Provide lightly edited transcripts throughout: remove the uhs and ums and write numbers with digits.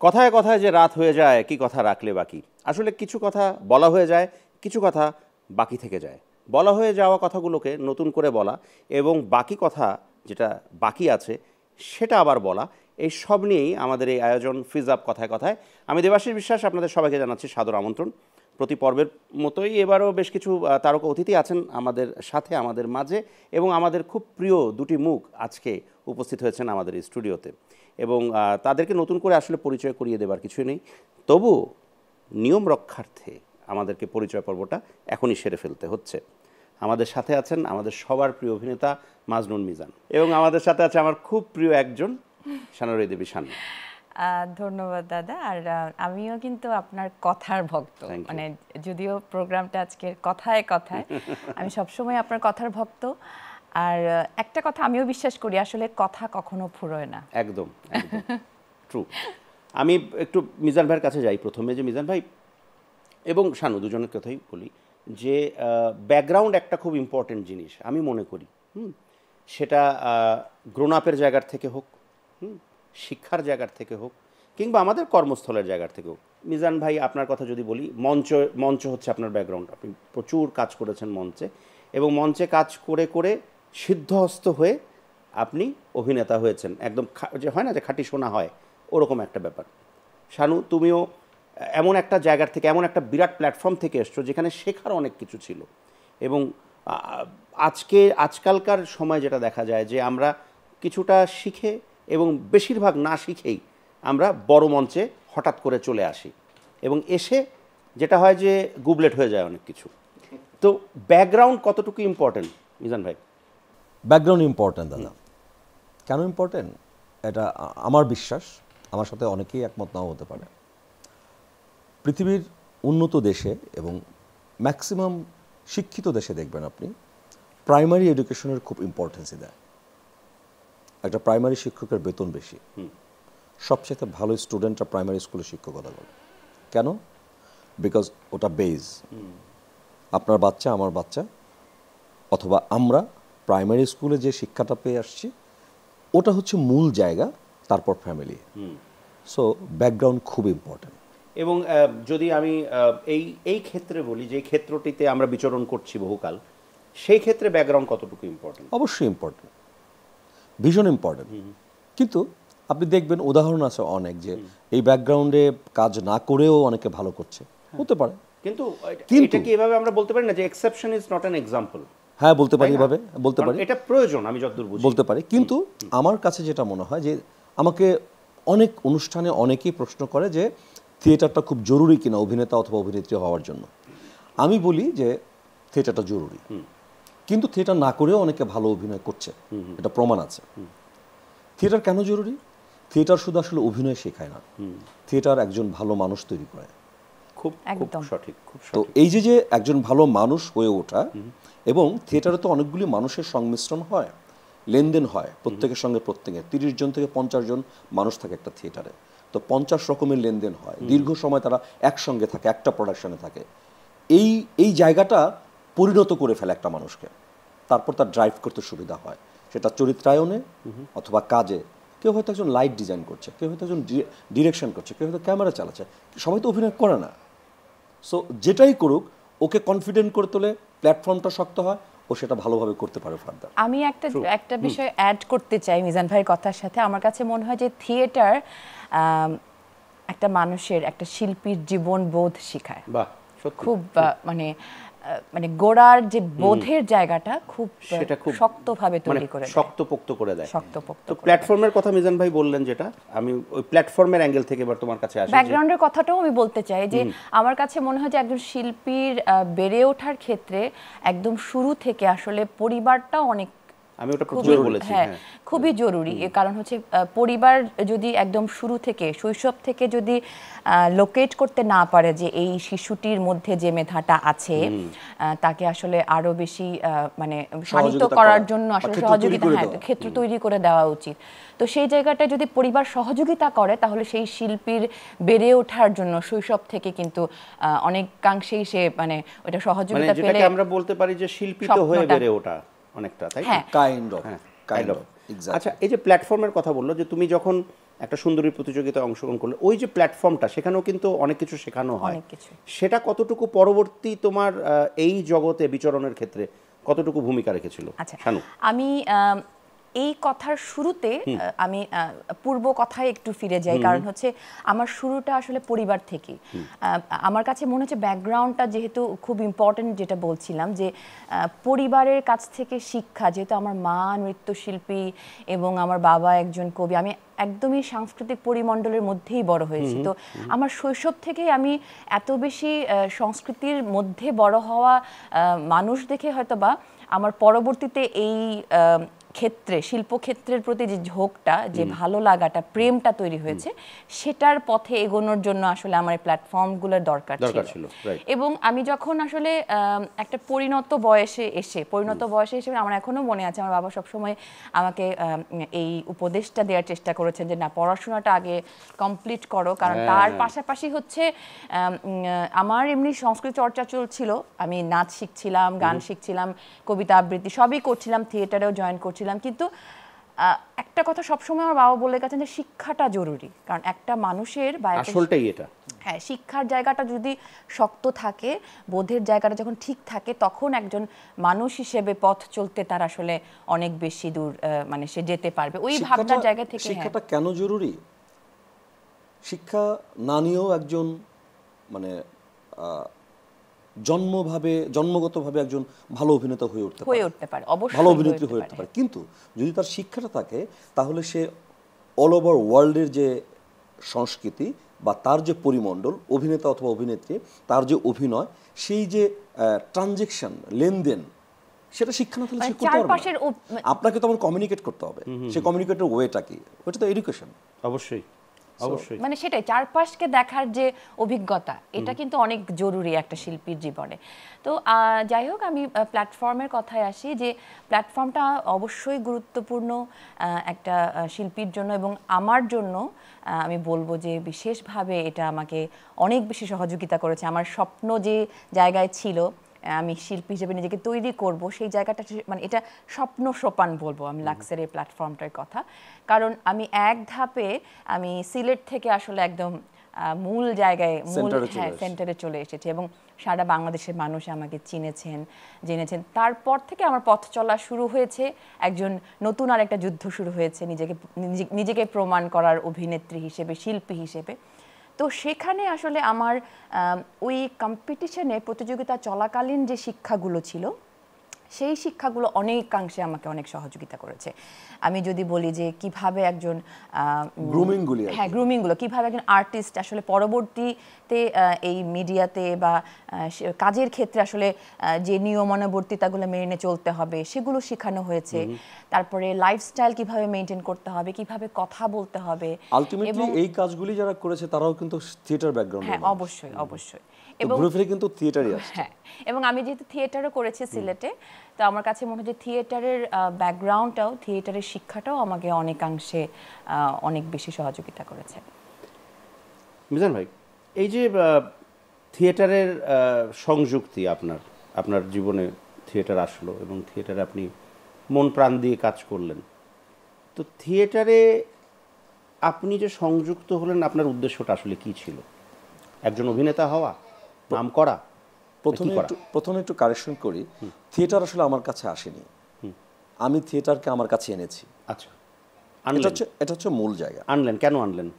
কথায় কথায় যে রাত হয়ে যায় কি কথা রাখলে বাকি, আসলে কিছু কথা বলা হয়ে যায়, কিছু কথা বাকি থেকে যায়। বলা হয়ে যাওয়া কথাগুলোকে নতুন করে বলা এবং বাকি কথা যেটা বাকি আছে সেটা আবার বলা, এই সব নিয়েই আমাদের এই আয়োজন ফিজ আপ কথায় কথায়। আমি দেবাশিস বিশ্বাস, আপনাদের সবাইকে জানাচ্ছি সাদর আমন্ত্রণ। প্রতি পর্বের মতোই এবারও বেশ কিছু তারকা অতিথি আছেন আমাদের সাথে, আমাদের মাঝে, এবং আমাদের খুব প্রিয় দুটি মুখ আজকে উপস্থিত হয়েছেন আমাদের এই স্টুডিওতে, এবং তাদেরকে নতুন করে আসলে পরিচয় করিয়ে দেবার কিছুই নেই। তবু নিয়ম রক্ষার্থে আমাদেরকে পরিচয় পর্বটা এখনই সেরে ফেলতে হচ্ছে। আমাদের সাথে আছেন আমাদের সবার প্রিয় অভিনেতা মাজনুন মিজান, এবং আমাদের সাথে আছে আমার খুব প্রিয় একজন শানুরী দেবী শানু। ধন্যবাদ দাদা। আর আমিও কিন্তু আপনার কথার ভক্ত, মানে যদিও প্রোগ্রামটা আজকের কথায় কথায়, আমি সবসময় আপনার কথার ভক্ত। আর একটা কথা আমিও বিশ্বাস করি, আসলে কথা কখনো ফুরোয় না। একদম ট্রু। আমি একটু মিজান ভাইয়ের কাছে যাই প্রথমে, যে মিজান ভাই এবং শানু দুজনের কথাই বলি যে ব্যাকগ্রাউন্ড একটা খুব ইম্পর্টেন্ট জিনিস আমি মনে করি। সেটা গ্রোন আপের জায়গার থেকে হোক, শিক্ষার জায়গার থেকে হোক, কিংবা আমাদের কর্মস্থলের জায়গার থেকে হোক। মিজান ভাই আপনার কথা যদি বলি, মঞ্চ হচ্ছে আপনার ব্যাকগ্রাউন্ড। আপনি প্রচুর কাজ করেছেন মঞ্চে, এবং মঞ্চে কাজ করে করে সিদ্ধহস্ত হয়ে আপনি অভিনেতা হয়েছেন, একদম যে হয় না যে খাঁটি সোনা হয়, ওরকম একটা ব্যাপার। শানু, তুমিও এমন একটা জায়গার থেকে, এমন একটা বিরাট প্ল্যাটফর্ম থেকে এসছো যেখানে শেখার অনেক কিছু ছিল। এবং আজকালকার সময় যেটা দেখা যায় যে আমরা কিছুটা শিখে এবং বেশিরভাগ না শিখেই আমরা বড় মঞ্চে হঠাৎ করে চলে আসি, এবং এসে যেটা হয় যে গুবলেট হয়ে যায় অনেক কিছু। তো ব্যাকগ্রাউন্ড কতটুকু ইম্পর্টেন্ট মিজান ভাই? ব্যাকগ্রাউন্ড ইম্পর্টেন্ট দাদা। কেন ইম্পর্টেন্ট এটা আমার বিশ্বাস, আমার সাথে অনেকেই একমত নাও হতে পারে। পৃথিবীর উন্নত দেশে এবং ম্যাক্সিমাম শিক্ষিত দেশে দেখবেন আপনি প্রাইমারি এডুকেশনের খুব ইম্পর্টেন্সই দেয়। একটা প্রাইমারি শিক্ষকের বেতন বেশি, সবচেয়ে ভালো স্টুডেন্টরা প্রাইমারি স্কুলে শিক্ষকতা করে। কেন? বিকজ ওটা বেজ। আপনার বাচ্চা, আমার বাচ্চা, অথবা আমরা প্রাইমারি স্কুলে যে শিক্ষাটা পেয়ে আসছি ওটা হচ্ছে মূল জায়গা, তারপর ফ্যামিলি। সো ব্যাকগ্রাউন্ড খুব ইম্পর্টেন্ট। এবং যদি আমি এই ক্ষেত্রে বলি, যে ক্ষেত্রটিতে আমরা বিচরণ করছি বহুকাল, সেই ক্ষেত্রে ব্যাকগ্রাউন্ড কতটুকু ইম্পর্টেন্ট? অবশ্যই ইম্পর্টেন্ট, ভীষণ ইম্পর্টেন্ট। কিন্তু আপনি দেখবেন উদাহরণ আছে অনেক, যে এই ব্যাকগ্রাউন্ডে কাজ না করেও অনেকে ভালো করছে, হতে পারে। কিন্তু এটা কি এভাবে আমরা বলতে পারি না যে exception is not an example? হ্যাঁ, বলতে পারি, এভাবে বলতে পারি, এটা প্রয়োজন, আমি যতদূর বুঝি বলতে পারি। কিন্তু আমার কাছে যেটা মনে হয় যে আমাকে অনেক অনুষ্ঠানে অনেকেই প্রশ্ন করে যে থিয়েটারটা খুব জরুরি কিনা অভিনেতা অথবা অভিনেত্রী হওয়ার জন্য। আমি বলি যে থিয়েটারটা জরুরি, কিন্তু থিয়েটার না করেও অনেকে ভালো অভিনয় করছে, এটা প্রমাণ আছে। থিয়েটার কেন জরুরি? থিয়েটার শুধু আসলে অভিনয় শেখায় না, থিয়েটার একজন ভালো মানুষ তৈরি করে। খুব সঠিক, খুব সঠিক। তো এই যে একজন ভালো মানুষ হয়ে ওঠা, এবং থিয়েটারে তো অনেকগুলি মানুষের সংমিশ্রণ হয়, লেনদেন হয় প্রত্যেকের সঙ্গে, প্রত্যেকের 30 জন থেকে 50 জন মানুষ থাকে একটা থিয়েটারে। তো 50 রকমের লেনদেন হয়, দীর্ঘ সময় তারা একসঙ্গে থাকে, একটা প্রোডাকশনে থাকে। এই জায়গাটা পরিণত করে ফেলে একটা মানুষকে, তারপর তার ড্রাইভ করতে সুবিধা হয়, সেটা চরিত্রায়নে অথবা কাজে। কেউ হয়তো একজন লাইট ডিজাইন করছে, কেউ হয়তো একজন ডিরেকশন করছে, কেউ হয়তো ক্যামেরা চালাচ্ছে, সবাই তো অভিনয় করে না। সো যেটাই করুক, ওকে কনফিডেন্ট করে তোলে, প্ল্যাটফর্মটা শক্ত হয়, ও সেটা ভালোভাবে করতে পারে ফার্দার। আমি একটা বিষয় অ্যাড করতে চাই মিজান ভাইয়ের কথার সাথে। আমার কাছে মনে হয় যে থিয়েটার একটা মানুষের, একটা শিল্পীর জীবনবোধ শেখায়। খুব মানে গোড়ার যে বোধের জায়গাটা খুব শক্তভাবে তৈরি করে দেয়, শক্তপোক্ত করে দেয়। শক্তপোক্ত। তো প্ল্যাটফর্মের কথা মিজান ভাই বললেন, যেটা আমি ওই প্ল্যাটফর্মের অ্যাঙ্গেল থেকে এবার তোমার কাছে আসি। ব্যাকগ্রাউন্ডের কথাটাও আমি বলতে চাই যে আমার কাছে মনে হয় যে একজন শিল্পীর বেড়ে ওঠার ক্ষেত্রে একদম শুরু থেকে আসলে পরিবারটাও অনেক, আমি ওটা প্রথমে বলেছি, হ্যাঁ, খুবই জরুরি। এর কারণ হচ্ছে পরিবার যদি একদম শুরু থেকে, শৈশব থেকে যদি লোকেট করতে না পারে যে এই শিশুটির মধ্যে যে মেধাটা আছে, তাকে আসলে আরো বেশি মানে শানিত করার জন্য আসলে সহযোগিতা, ক্ষেত্র তৈরি করে দেওয়া উচিত। তো সেই জায়গাটা যদি পরিবার সহযোগিতা করে, তাহলে সেই শিল্পীর বেড়ে ওঠার জন্য শৈশব থেকে কিন্তু অনেকাংশেই সে মানে ওটা সহযোগিতা পেলে আমরা বলতে পারি যে শিল্পী তো হয়ে বেড়ে ওঠা অনেকটা, তাই না? Kind of. Exactly. আচ্ছা, এই যে প্ল্যাটফর্মের কথা বললো, যে তুমি যখন একটা সুন্দরী প্রতিযোগিতায় অংশগ্রহণ করলে, ওই যে প্ল্যাটফর্মটা, সেখানেও কিন্তু অনেক কিছু শেখানো হয়, অনেক কিছু। সেটা কতটুকু পরবর্তী তোমার এই জগতে বিচরণের ক্ষেত্রে কতটুকু ভূমিকা রেখেছিল? আচ্ছা, শানু। আমি এই কথার শুরুতে আমি পূর্ব কথায় একটু ফিরে যাই, কারণ হচ্ছে আমার শুরুটা আসলে পরিবার থেকে। আমার কাছে মনে হচ্ছে ব্যাকগ্রাউন্ডটা যেহেতু খুব ইম্পর্টেন্ট, যেটা বলছিলাম যে পরিবারের কাছ থেকে শিক্ষা, যেহেতু আমার মা নৃত্যশিল্পী এবং আমার বাবা একজন কবি, আমি একদমই সাংস্কৃতিক পরিমণ্ডলের মধ্যেই বড় হয়েছি। তো আমার শৈশব থেকেই আমি এত বেশি সংস্কৃতির মধ্যে বড় হওয়া মানুষ দেখে হয়তো বা আমার পরবর্তীতে এই ক্ষেত্রে, শিল্পক্ষেত্রের প্রতি যে ঝোঁকটা, যে ভালো লাগাটা, প্রেমটা তৈরি হয়েছে, সেটার পথে এগোনোর জন্য আসলে আমার এই প্ল্যাটফর্মগুলোর দরকার ছিল। এবং আমি যখন আসলে একটা পরিণত বয়সে এসে আমার এখনো মনে আছে, আমার বাবা সবসময় আমাকে এই উপদেশটা দেওয়ার চেষ্টা করেছেন যে না, পড়াশোনাটা আগে কমপ্লিট করো, কারণ তার পাশাপাশি হচ্ছে আমার এমনি সংস্কৃতি চর্চা চলছিল, আমি নাচ শিখছিলাম, গান শিখছিলাম, কবিতা আবৃত্তি সবই করছিলাম, থিয়েটারেও জয়েন করছিলাম। কিন্তু একটা কথা সবসময় আমার বাবা বলে গেছেন যে শিক্ষাটা জরুরি, কারণ একটা মানুষের আসলটাই এটা। হ্যাঁ, শিক্ষার জায়গাটা যদি শক্ত থাকে, বোধের জায়গাটা যখন ঠিক থাকে, তখন একজন মানুষ হিসেবে পথ চলতে তার আসলে অনেক বেশি দূর মানে সে যেতে পারবে। ওই ভাবনার জায়গা থেকে। শিক্ষাটা কেন জরুরি? শিক্ষা না নিয়েও একজন মানে জন্মগতভাবে একজন ভালো অভিনেতা হয়ে উঠতে পারে, অবশ্যই ভালো অভিনেত্রী হয়ে উঠতে পারে। কিন্তু যদি তার শিক্ষাটা থাকে, তাহলে সে অল ওভার ওয়ার্ল্ডের যে সংস্কৃতি বা তার যে পরিমণ্ডল, অভিনেতা অথবা অভিনেত্রী, তার যে অভিনয়, সেই যে ট্রানজেকশন, লেনদেন, সেটা শিক্ষা না থাকলে সে করতে পারবে না। আপনাকে তো আমার কমিউনিকেট করতে হবে, সেই কমিউনিকেটের ওয়েটা কি, ওটা তো এডুকেশন। অবশ্যই, অবশ্যই। মানে সেটাই, চারপাশকে দেখার যে অভিজ্ঞতা, এটা কিন্তু অনেক জরুরি একটা শিল্পীর জীবনে। তো যাই হোক, আমি প্ল্যাটফর্মের কথায় আসি, যে প্ল্যাটফর্মটা অবশ্যই গুরুত্বপূর্ণ একটা শিল্পীর জন্য, এবং আমার জন্য আমি বলবো যে বিশেষভাবে এটা আমাকে অনেক বেশি সহযোগিতা করেছে। আমার স্বপ্ন যে জায়গায় ছিল, আমি শিল্পী হিসেবে নিজেকে তৈরি করব, সেই জায়গাটা মানে এটা স্বপ্ন সোপান বলবো আমি লাক্সের এই প্ল্যাটফর্মটার কথা। কারণ আমি এক ধাপে আমি সিলেট থেকে আসলে একদম মূল জায়গায়, সেন্টারে চলে এসেছি, এবং সারা বাংলাদেশের মানুষ আমাকে চিনেছেন, জেনেছেন। তারপর থেকে আমার পথ চলা শুরু হয়েছে, একজন নতুন আর একটা যুদ্ধ শুরু হয়েছে নিজেকে প্রমাণ করার, অভিনেত্রী হিসেবে, শিল্পী হিসেবে। তো সেখানে আসলে আমার ওই কম্পিটিশনে, প্রতিযোগিতা চলাকালীন যে শিক্ষাগুলো ছিল, সেই শিক্ষাগুলো অনেকাংশে আমাকে অনেক সহযোগিতা করেছে। আমি যদি বলি যে কিভাবে একজন গ্রুমিংগুলো, কিভাবে একজন আর্টিস্ট আসলে পরবর্তীতে এই মিডিয়াতে বা কাজের ক্ষেত্রে আসলে যে নিয়মানুবর্তিতাগুলো মেনে চলতে হবে, সেগুলো শেখানো হয়েছে। তারপরে লাইফস্টাইল কিভাবে মেনটেন করতে হবে, কিভাবে কথা বলতে হবে। আলটিমেটলি এই কাজগুলি যারা করেছে তারাও কিন্তু থিয়েটার ব্যাকগ্রাউন্ড। হ্যাঁ, অবশ্যই, অবশ্যই। এবং ঘুরে ফিরে কিন্তু থিয়েটারই আছে। হ্যাঁ, এবং আমি যেহেতু থিয়েটারও করেছি সিলেটে, তো আমার কাছে মনে হয় যে থিয়েটারের ব্যাকগ্রাউন্ডটাও, থিয়েটারের শিক্ষাটাও আমাকে অনেকাংশে অনেক বেশি সহযোগিতা করেছে। মিজান ভাই, এই যে থিয়েটারের সংযুক্তি, আপনার জীবনে থিয়েটার আসলো এবং থিয়েটারে আপনি মন প্রাণ দিয়ে কাজ করলেন, তো থিয়েটারে আপনি যে সংযুক্ত হলেন, আপনার উদ্দেশ্যটা আসলে কি ছিল? একজন অভিনেতা হওয়া, নাম করা? প্রথমে একটু কারেকশন করি, থিয়েটার আসলে আমার কাছে আসেনি, আমি থিয়েটারকে আমার কাছে এনেছি। আচ্ছা, এটা হচ্ছে মূল জায়গা। আনলেন কেন? আনলেন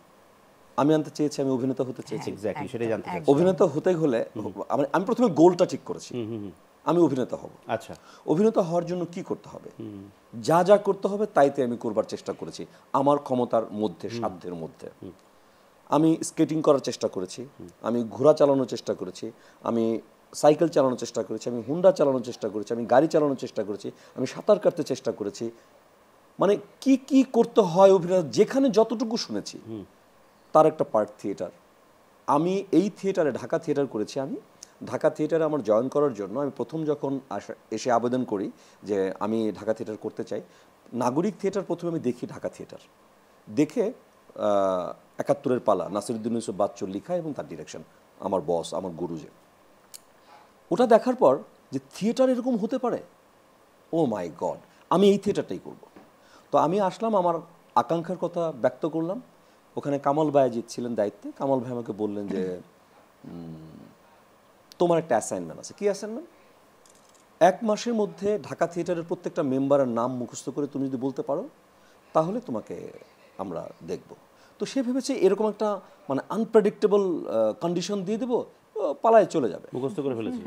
আমি আনতে চেয়েছি, আমি অভিনেতা হতে চেয়েছি। এক্স্যাক্টলি, সেটাই জানতে চাই। অভিনেতা হতে হলে আমি প্রথমে গোলটা ঠিক করেছি, আমি অভিনেতা হব। আচ্ছা, অভিনেতা হওয়ার জন্য কি করতে হবে, যা যা করতে হবে তাইতে আমি করবার চেষ্টা করেছি, আমার ক্ষমতার মধ্যে, সাধ্যের মধ্যে। আমি স্কেটিং করার চেষ্টা করেছি, আমি ঘোড়া চালানোর চেষ্টা করেছি, আমি সাইকেল চালানোর চেষ্টা করেছি, আমি হুন্ডা চালানোর চেষ্টা করেছি, আমি গাড়ি চালানোর চেষ্টা করেছি, আমি সাঁতার কাটতে চেষ্টা করেছি। মানে কি কি করতে হয় অভিনেতা, যেখানে যতটুকু শুনেছি তার একটা পার্ট থিয়েটার। আমি এই থিয়েটারে, ঢাকা থিয়েটার করেছি। আমি ঢাকা থিয়েটারে আমার জয়েন করার জন্য আমি প্রথম যখন এসে আবেদন করি যে আমি ঢাকা থিয়েটার করতে চাই, নাগরিক থিয়েটার প্রথমে আমি দেখি, ঢাকা থিয়েটার দেখে ৭১-এর পালা, নাসিরুদ্দিন ইউসুফ বাচ্চুর লেখা এবং তার ডিরেকশন, আমার বস, আমার গুরু যে, ওটা দেখার পর যে থিয়েটার এরকম হতে পারে, ও মাই গড, আমি এই থিয়েটারটাই করব। তো আমি আসলাম, আমার আকাঙ্ক্ষার কথা ব্যক্ত করলাম। ওখানে কামাল বায়েজিৎ ছিলেন দায়িত্বে। কামাল ভাই আমাকে বললেন যে তোমার একটা অ্যাসাইনমেন্ট আছে। কি অ্যাসাইনমেন্ট? 1 মাসের মধ্যে ঢাকা থিয়েটারের প্রত্যেকটা মেম্বারের নাম মুখস্থ করে তুমি যদি বলতে পারো তাহলে তোমাকে আমরা দেখব। তো সে ভেবেছে এরকম একটা মানে আনপ্রেডিক্টেবল কন্ডিশন দিয়ে দেবো, পালায় চলে যাবে। মুখস্থ করে ফেলেছি।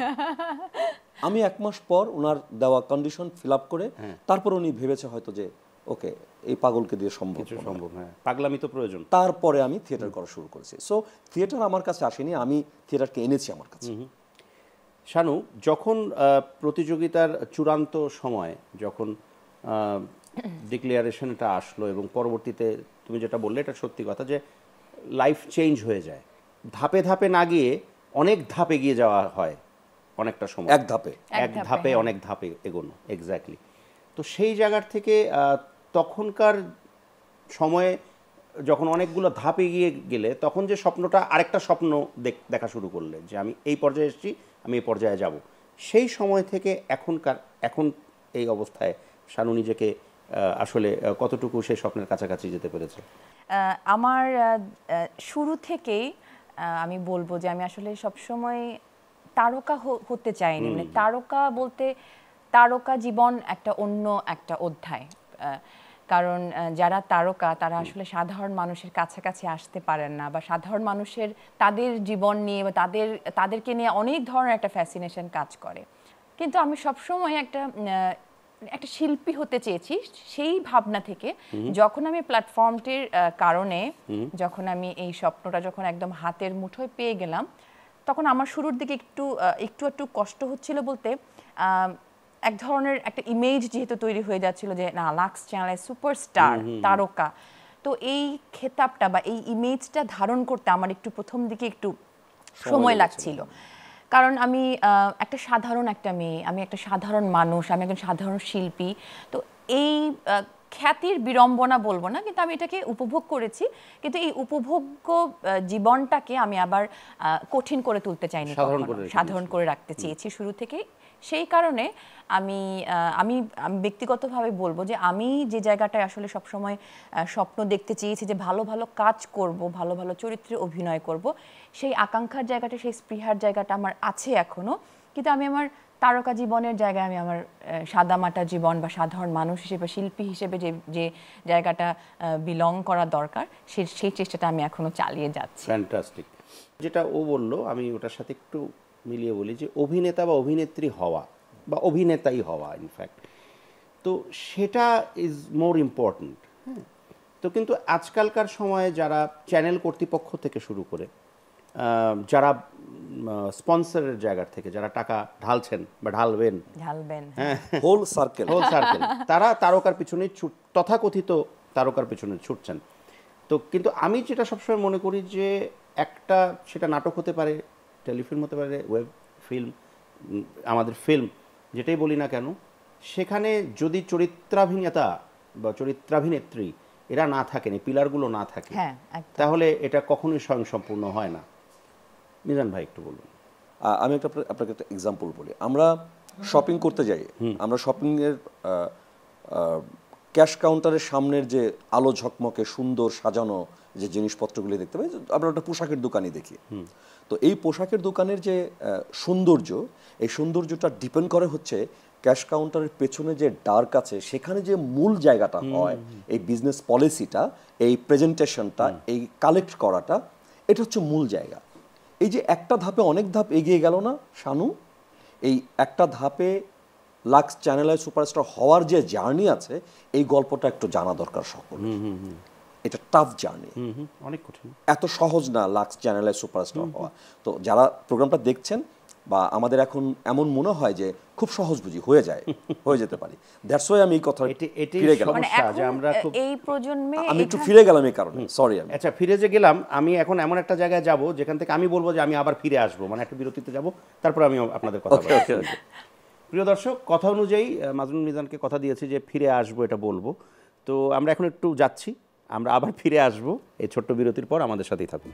আমি 1 মাস পর ওনার দেওয়া কন্ডিশন ফিল আপ করে তারপর উনি ভেবেছে হয়তো যে ওকে এই পাগলকে দিয়ে সম্ভব। হ্যাঁ, পাগলামি তো প্রয়োজন। তারপরে আমি থিয়েটার করা শুরু করেছি। সো থিয়েটার আমার কাছে আসেনি, আমি থিয়েটারকে এনেছি আমার কাছে। শানু, যখন প্রতিযোগিতার চূড়ান্ত সময় যখন ডিক্লেয়ারেশনটা আসলো এবং পরবর্তীতে তুমি যেটা বললে এটা সত্যি কথা যে লাইফ চেঞ্জ হয়ে যায়, ধাপে ধাপে না গিয়ে অনেক ধাপ এগিয়ে যাওয়া হয় অনেকটা সময়, এক ধাপে অনেক ধাপে এগোনো। এক্স্যাক্টলি। তো সেই জায়গার থেকে তখনকার সময়ে যখন অনেকগুলো ধাপ এগিয়ে গেলে তখন যে স্বপ্নটা আরেকটা স্বপ্ন দেখা শুরু করলে যে আমি এই পর্যায়ে এসেছি, আমি এই পর্যায়ে যাব, সেই সময় থেকে এখন এই অবস্থায় শানু নিজেকে আসলে কতটুকু সেই স্বপ্নের কাছাকাছি যেতে পেরেছে? আমার শুরু থেকেই আমি বলবো যে আমি আসলে সবসময় তারকা হতে চাইনি। মানে তারকা বলতে তারকা জীবন একটা অন্য একটা অধ্যায়। কারণ যারা তারকা তারা আসলে সাধারণ মানুষের কাছাকাছি আসতে পারেন না, বা সাধারণ মানুষের তাদের জীবন নিয়ে বা তাদেরকে নিয়ে অনেক ধরনের একটা ফ্যাসিনেশন কাজ করে। কিন্তু আমি সবসময় একটা শিল্পী হতে চেয়েছি। সেই ভাবনা থেকে যখন আমি প্ল্যাটফর্মটির কারণে যখন আমি এই স্বপ্নটা যখন একদম হাতের মুঠোয় পেয়ে গেলাম, তখন আমার শুরুর দিকে একটু কষ্ট হচ্ছিল বলতে এক ধরনের একটা ইমেজ যেহেতু তৈরি হয়ে যাচ্ছিল যে না, লাক্স চ্যানেলের সুপারস্টার তারকা, তো এই খেতাবটা বা এই ইমেজটা ধারণ করতে আমার একটু প্রথম দিকে একটু সময় লাগছিল। কারণ আমি একটা সাধারণ একটা মেয়ে, আমি একটা সাধারণ মানুষ, আমি একজন সাধারণ শিল্পী। তো এই খ্যাতির বিড়ম্বনা বলবো না, কিন্তু আমি এটাকে উপভোগ করেছি, কিন্তু এই উপভোগ্য জীবনটাকে আমি আবার কঠিন করে তুলতে চাইনি, সাধারণ করে রাখতে চেয়েছি শুরু থেকেই। সেই কারণে আমি ব্যক্তিগতভাবে বলবো যে আমি যে জায়গাটায় আসলে সবসময় স্বপ্ন দেখতে চেয়েছি যে ভালো ভালো কাজ করব, ভালো ভালো চরিত্রে অভিনয় করব, সেই আকাঙ্ক্ষার জায়গাটা, সেই স্পৃহার জায়গাটা আমার আছে এখনো। কিন্তু আমি আমার তারকা জীবনের জায়গায় আমি আমার সাদামাটা জীবন বা সাধারণ মানুষ হিসেবে, শিল্পী হিসেবে যে জায়গাটা বিলং করা দরকার, সেই চেষ্টাটা আমি এখনো চালিয়ে যাচ্ছি। ফ্যান্টাস্টিক। যেটা ও বললো আমি ওটার সাথে একটু মিলিয়ে বলি যে অভিনেতা বা অভিনেত্রী হওয়া বা অভিনেতাই হওয়া ইনফ্যাক্ট, তো সেটা ইজ মোর ইম্পর্ট্যান্ট। হ্যাঁ, তো কিন্তু আজকালকার সময়ে যারা চ্যানেল কর্তৃপক্ষ থেকে শুরু করে যারা স্পন্সরের জায়গা থেকে যারা টাকা ঢালছেন বা ঢালবেন, হ্যাঁ, হোল সার্কেল তারা তারকার পিছনে তথাকথিত তারকার পিছনে ছুটছেন। তো কিন্তু আমি যেটা সবসময় মনে করি যে একটা সেটা নাটক হতে পারে, টেলিফিল্ম হতে পারে, ওয়েব ফিল্ম, আমাদের ফিল্ম যেটাই বলি না কেন, সেখানে যদি চরিত্রাভিনেতা বা চরিত্রাভিনেত্রী এরা না থাকেন, এই পিলারগুলো না থাকে, তাহলে এটা কখনোই স্বয়ংসম্পূর্ণ হয় না। মিজান ভাই একটু বলুন। আমি আপনাকে একটা এক্সাম্পল বলি। আমরা শপিং করতে যাই, আমরা শপিংয়ের ক্যাশ কাউন্টারের সামনের যে আলো ঝকমকে সুন্দর সাজানো যে জিনিসপত্রগুলি দেখতে পাই, আমরা একটা পোশাকের দোকানই দেখি। তো এই পোশাকের দোকানের যে সৌন্দর্য, এই সৌন্দর্যটা ডিপেন্ড করে হচ্ছে ক্যাশ কাউন্টারের পেছনে যে ডার্ক আছে, সেখানে যে মূল জায়গাটা হয়, এই বিজনেস পলিসিটা, এই প্রেজেন্টেশনটা, এই কালেক্ট করাটা, এটা হচ্ছে মূল জায়গা। এই যে একটা ধাপে অনেক ধাপ এগিয়ে গেল না শানু, এই একটা ধাপে লাক্স চ্যানেলের সুপারস্টার হওয়ার যে জার্নি আছে, এই গল্পটা একটু জানা দরকার সকল। এটা টাফ জার্নি, অনেক কঠিন, এত সহজ না লাক্স চ্যানেলের সুপারস্টার হওয়া। তো যারা প্রোগ্রামটা দেখছেন বা আমাদের এখন এমন মনে হয় যে খুব সহজ বুঝি হয়ে যেতে পারি, দ্যাটস ওয়াই আমি এই কথা ফিরে গেলাম। এই প্রজন্মে আমি একটু ফিরে গেলাম এই কারণে, সরি। আচ্ছা, ফিরে যে গেলাম, আমি এখন এমন একটা জায়গায় যাব যেখান থেকে আমি বলবো যে আমি আবার ফিরে আসবো, মানে একটা বিরতিতে যাব, তারপর আমি আপনাদের কথা বলবো। প্রিয় দর্শক, কথা অনুযায়ী মাজনুন মিজানকে কথা দিয়েছি যে ফিরে আসবো, এটা বলবো। তো আমরা এখন একটু যাচ্ছি, আমরা আবার ফিরে আসবো এই ছোট্ট বিরতির পর, আমাদের সাথেই থাকুন।